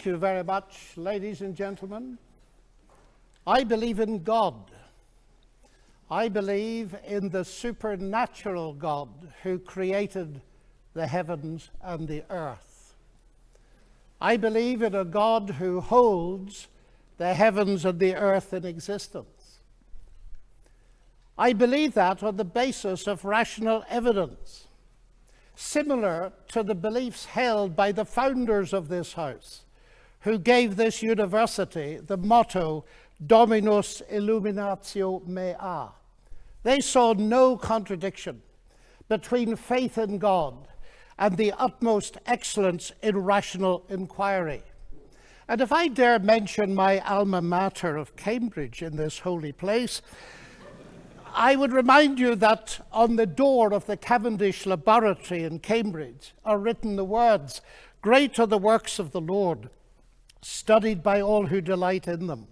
you very much, ladies and gentlemen. I believe in God. I believe in the supernatural God who created the heavens and the earth. I believe in a God who holds the heavens and the earth in existence. I believe that on the basis of rational evidence, similar to the beliefs held by the founders of this house, who gave this university the motto, Dominus Illuminatio Mea. They saw no contradiction between faith in God and the utmost excellence in rational inquiry. And if I dare mention my alma mater of Cambridge in this holy place, I would remind you that on the door of the Cavendish Laboratory in Cambridge are written the words, "Great are the works of the Lord, studied by all who delight in them."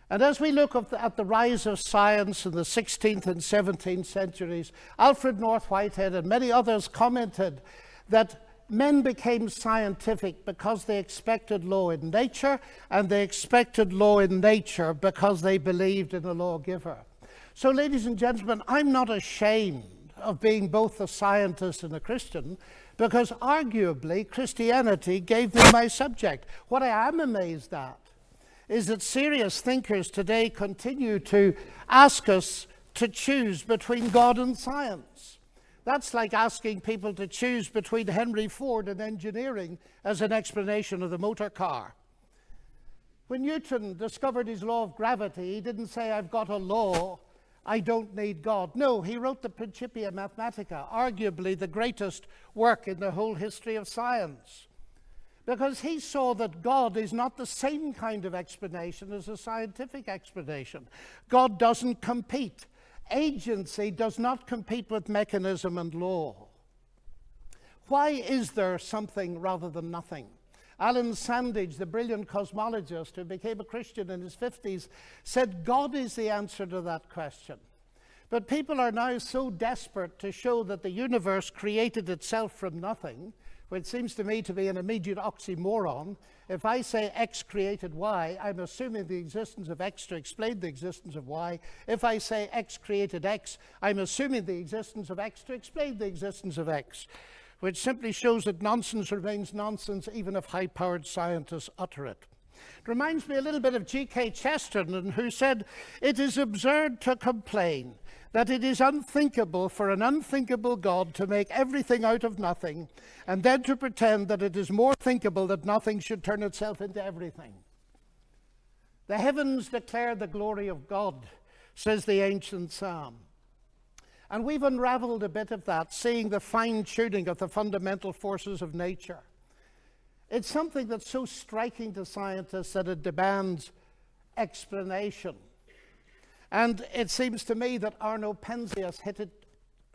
And as we look at the rise of science in the 16th and 17th centuries, Alfred North Whitehead and many others commented that men became scientific because they expected law in nature, and they expected law in nature because they believed in a lawgiver. So, ladies and gentlemen, I'm not ashamed of being both a scientist and a Christian, because arguably Christianity gave me my subject. What I am amazed at is that serious thinkers today continue to ask us to choose between God and science. That's like asking people to choose between Henry Ford and engineering as an explanation of the motor car. When Newton discovered his law of gravity, he didn't say, "I've got a law, I don't need God." No, he wrote the Principia Mathematica, arguably the greatest work in the whole history of science, because he saw that God is not the same kind of explanation as a scientific explanation. God doesn't compete. Agency does not compete with mechanism and law. Why is there something rather than nothing? Alan Sandage, the brilliant cosmologist who became a Christian in his 50s, said God is the answer to that question. But people are now so desperate to show that the universe created itself from nothing, which seems to me to be an immediate oxymoron. If I say X created Y, I'm assuming the existence of X to explain the existence of Y. If I say X created X, I'm assuming the existence of X to explain the existence of X, which simply shows that nonsense remains nonsense even if high-powered scientists utter it. It reminds me a little bit of G.K. Chesterton, who said, "It is absurd to complain that it is unthinkable for an unthinkable God to make everything out of nothing, and then to pretend that it is more thinkable that nothing should turn itself into everything." The heavens declare the glory of God, says the ancient psalm. And we've unraveled a bit of that, seeing the fine-tuning of the fundamental forces of nature. It's something that's so striking to scientists that it demands explanation. And it seems to me that Arno Penzias hit it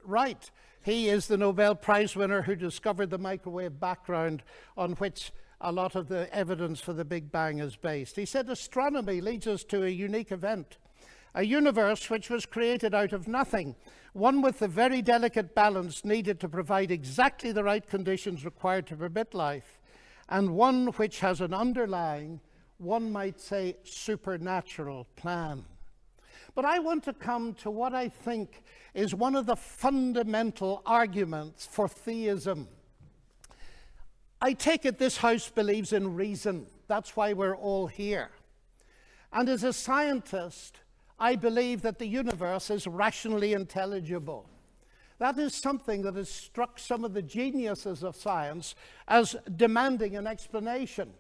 right. He is the Nobel Prize winner who discovered the microwave background on which a lot of the evidence for the Big Bang is based. He said astronomy leads us to a unique event, a universe which was created out of nothing, one with the very delicate balance needed to provide exactly the right conditions required to permit life, and one which has an underlying, one might say, supernatural plan. But I want to come to what I think is one of the fundamental arguments for theism. I take it this house believes in reason. That's why we're all here. And as a scientist, I believe that the universe is rationally intelligible. That is something that has struck some of the geniuses of science as demanding an explanation.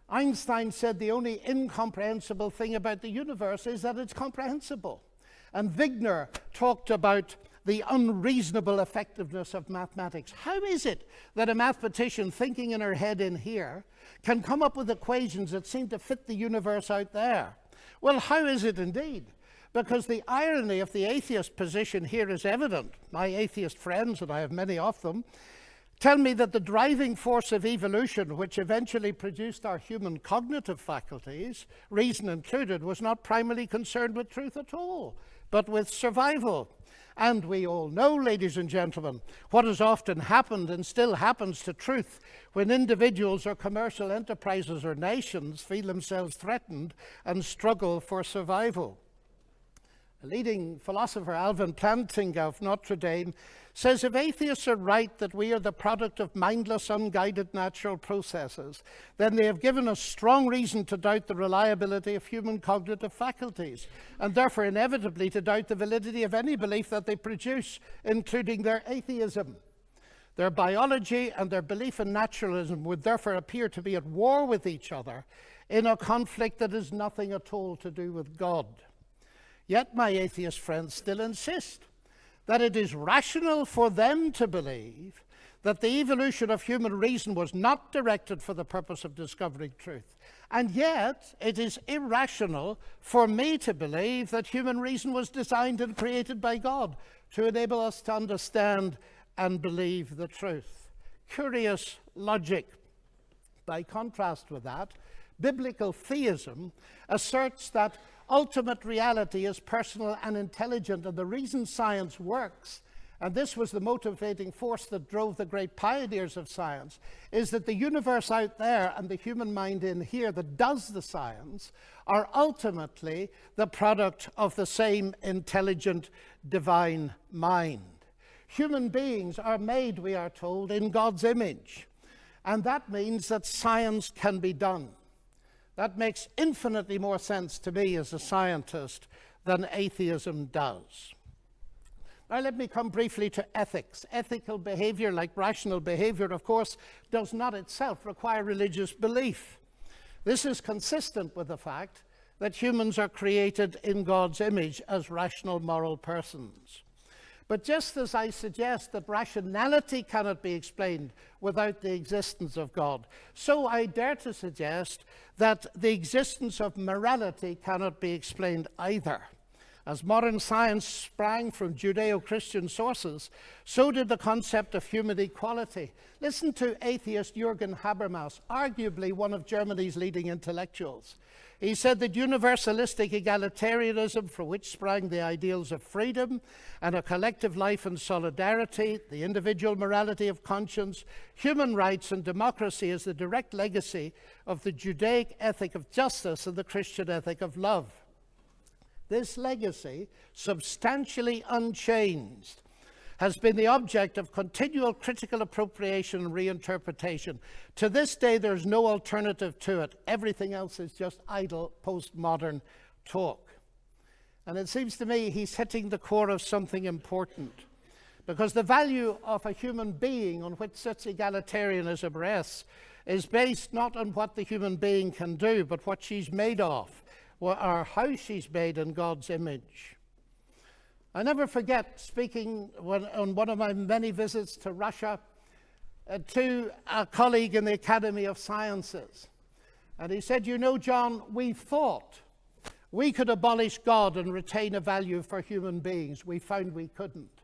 Einstein said the only incomprehensible thing about the universe is that it's comprehensible. And Wigner talked about the unreasonable effectiveness of mathematics. How is it that a mathematician thinking in her head in here can come up with equations that seem to fit the universe out there? Well, how is it indeed? Because the irony of the atheist position here is evident. My atheist friends, and I have many of them, tell me that the driving force of evolution, which eventually produced our human cognitive faculties, reason included, was not primarily concerned with truth at all, but with survival. And we all know, ladies and gentlemen, what has often happened and still happens to truth when individuals or commercial enterprises or nations feel themselves threatened and struggle for survival. A leading philosopher, Alvin Plantinga of Notre Dame, says if atheists are right that we are the product of mindless, unguided natural processes, then they have given us strong reason to doubt the reliability of human cognitive faculties, and therefore inevitably to doubt the validity of any belief that they produce, including their atheism. Their biology and their belief in naturalism would therefore appear to be at war with each other in a conflict that has nothing at all to do with God. Yet my atheist friends still insist that it is rational for them to believe that the evolution of human reason was not directed for the purpose of discovering truth. And yet it is irrational for me to believe that human reason was designed and created by God to enable us to understand and believe the truth. Curious logic. By contrast with that, biblical theism asserts that ultimate reality is personal and intelligent, and the reason science works, and this was the motivating force that drove the great pioneers of science, is that the universe out there and the human mind in here that does the science are ultimately the product of the same intelligent divine mind. Human beings are made, we are told, in God's image, and that means that science can be done. That makes infinitely more sense to me as a scientist than atheism does. Now let me come briefly to ethics. Ethical behavior, like rational behavior, of course, does not itself require religious belief. This is consistent with the fact that humans are created in God's image as rational moral persons. But just as I suggest that rationality cannot be explained without the existence of God, so I dare to suggest that the existence of morality cannot be explained either. As modern science sprang from Judeo-Christian sources, so did the concept of human equality. Listen to atheist Jürgen Habermas, arguably one of Germany's leading intellectuals. He said that universalistic egalitarianism, from which sprang the ideals of freedom and a collective life and solidarity, the individual morality of conscience, human rights and democracy, is the direct legacy of the Judaic ethic of justice and the Christian ethic of love. This legacy, substantially unchanged, has been the object of continual critical appropriation and reinterpretation. To this day, there's no alternative to it. Everything else is just idle postmodern talk. And it seems to me he's hitting the core of something important, because the value of a human being on which such egalitarianism rests is based not on what the human being can do, but what she's made of, or how she's made in God's image. I never forget speaking on one of my many visits to Russia to a colleague in the Academy of Sciences. And he said, "You know, John, we thought we could abolish God and retain a value for human beings. We found we couldn't,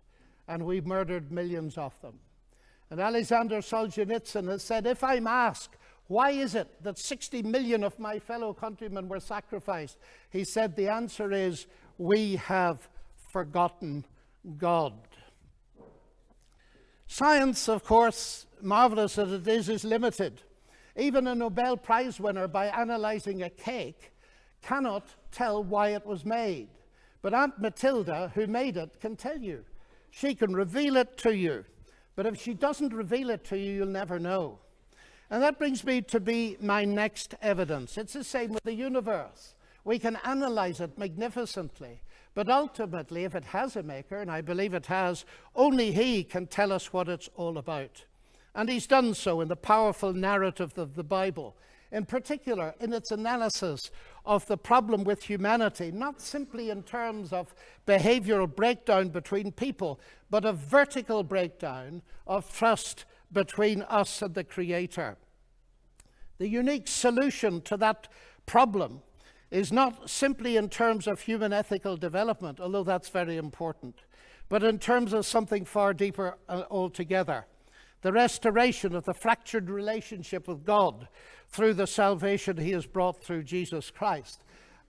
and we murdered millions of them." And Alexander Solzhenitsyn has said, "If I'm asked, why is it that 60 million of my fellow countrymen were sacrificed?" He said, the answer is, we have forgotten God. Science, of course, marvelous as it is limited. Even a Nobel Prize winner, by analyzing a cake, cannot tell why it was made. But Aunt Matilda, who made it, can tell you. She can reveal it to you. But if she doesn't reveal it to you, you'll never know. And that brings me to my next evidence. It's the same with the universe. We can analyze it magnificently, but ultimately, if it has a maker, and I believe it has, only he can tell us what it's all about. And he's done so in the powerful narrative of the Bible, in particular in its analysis of the problem with humanity, not simply in terms of behavioral breakdown between people, but a vertical breakdown of trust between us and the Creator. The unique solution to that problem is not simply in terms of human ethical development, although that's very important, but in terms of something far deeper altogether. The restoration of the fractured relationship with God through the salvation he has brought through Jesus Christ.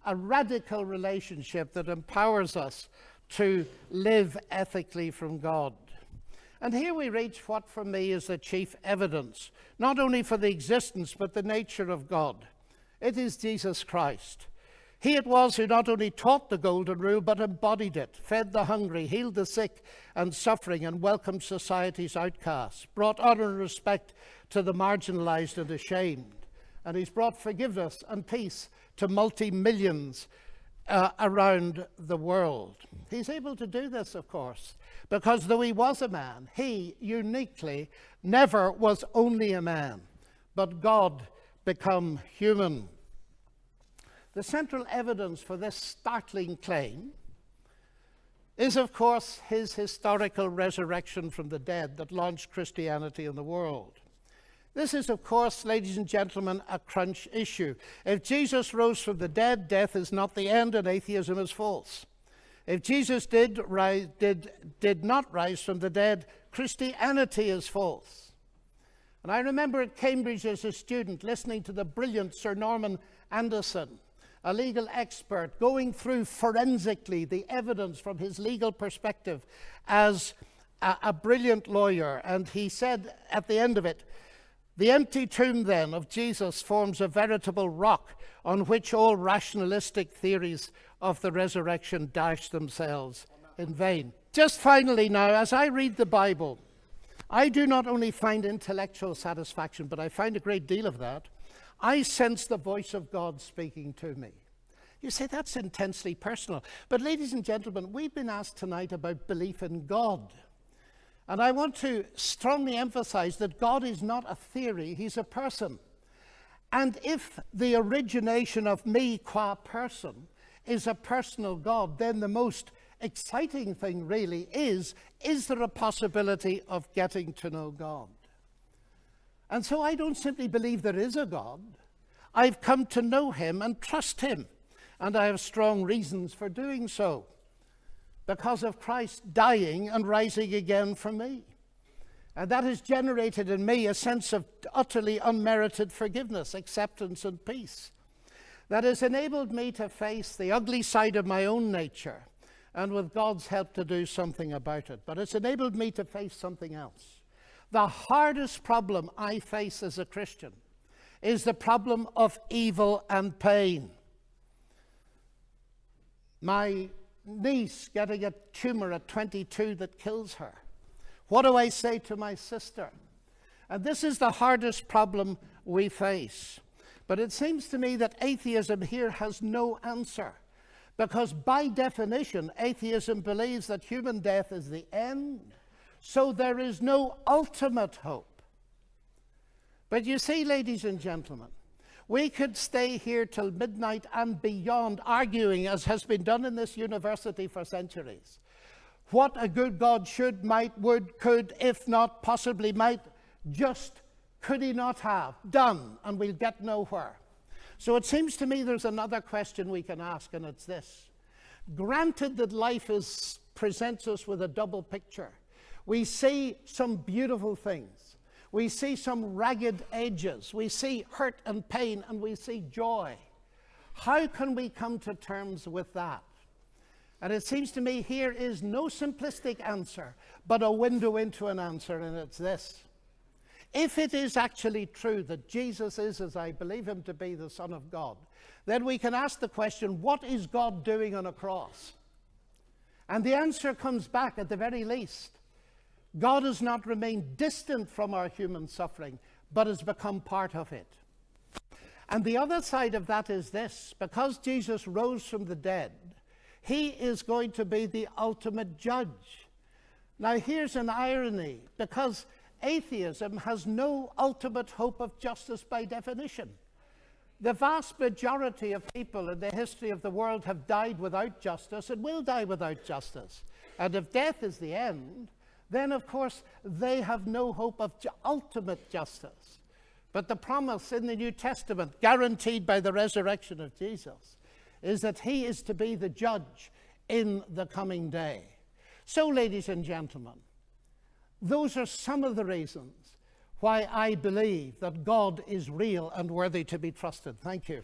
A radical relationship that empowers us to live ethically from God. And here we reach what for me is the chief evidence, not only for the existence but the nature of God. It is Jesus Christ. He it was who not only taught the golden rule but embodied it, fed the hungry, healed the sick and suffering, and welcomed society's outcasts, brought honor and respect to the marginalized and ashamed. And he's brought forgiveness and peace to multi-millions around the world. He's able to do this, of course, because though he was a man, he uniquely never was only a man, but God become human. The central evidence for this startling claim is, of course, his historical resurrection from the dead that launched Christianity in the world. This is, of course, ladies and gentlemen, a crunch issue. If Jesus rose from the dead, death is not the end and atheism is false. If Jesus did not rise from the dead, Christianity is false. And I remember at Cambridge as a student listening to the brilliant Sir Norman Anderson, a legal expert, going through forensically the evidence from his legal perspective as a brilliant lawyer. And he said at the end of it, "The empty tomb then of Jesus forms a veritable rock on which all rationalistic theories of the resurrection dash themselves in vain." Just finally now, as I read the Bible, I do not only find intellectual satisfaction, but I find a great deal of that. I sense the voice of God speaking to me. You say, that's intensely personal. But ladies and gentlemen, we've been asked tonight about belief in God. And I want to strongly emphasize that God is not a theory, he's a person. And if the origination of me qua person is a personal God, then the most exciting thing really is there a possibility of getting to know God? And so I don't simply believe there is a God. I've come to know him and trust him. And I have strong reasons for doing so, because of Christ dying and rising again for me. And that has generated in me a sense of utterly unmerited forgiveness, acceptance, and peace. That has enabled me to face the ugly side of my own nature, and with God's help to do something about it. But it's enabled me to face something else. The hardest problem I face as a Christian is the problem of evil and pain. My niece getting a tumor at 22 that kills her. What do I say to my sister? And this is the hardest problem we face. But it seems to me that atheism here has no answer, because by definition, atheism believes that human death is the end, so there is no ultimate hope. But you see, ladies and gentlemen, we could stay here till midnight and beyond arguing, as has been done in this university for centuries, what a good God should, might, would, could, if not, possibly might, just could he not have done, and we'll get nowhere. So it seems to me there's another question we can ask, and it's this. Granted that life presents us with a double picture. We see some beautiful things. We see some ragged edges. We see hurt and pain, and we see joy. How can we come to terms with that? And it seems to me here is no simplistic answer, but a window into an answer, and it's this. If it is actually true that Jesus is, as I believe him to be, the Son of God, then we can ask the question, what is God doing on a cross? And the answer comes back at the very least. God has not remained distant from our human suffering, but has become part of it. And the other side of that is this. Because Jesus rose from the dead, he is going to be the ultimate judge. Now here's an irony, because atheism has no ultimate hope of justice by definition. The vast majority of people in the history of the world have died without justice and will die without justice. And if death is the end, then of course they have no hope of ultimate justice. But the promise in the New Testament, guaranteed by the resurrection of Jesus, is that he is to be the judge in the coming day. So, ladies and gentlemen, those are some of the reasons why I believe that God is real and worthy to be trusted. Thank you.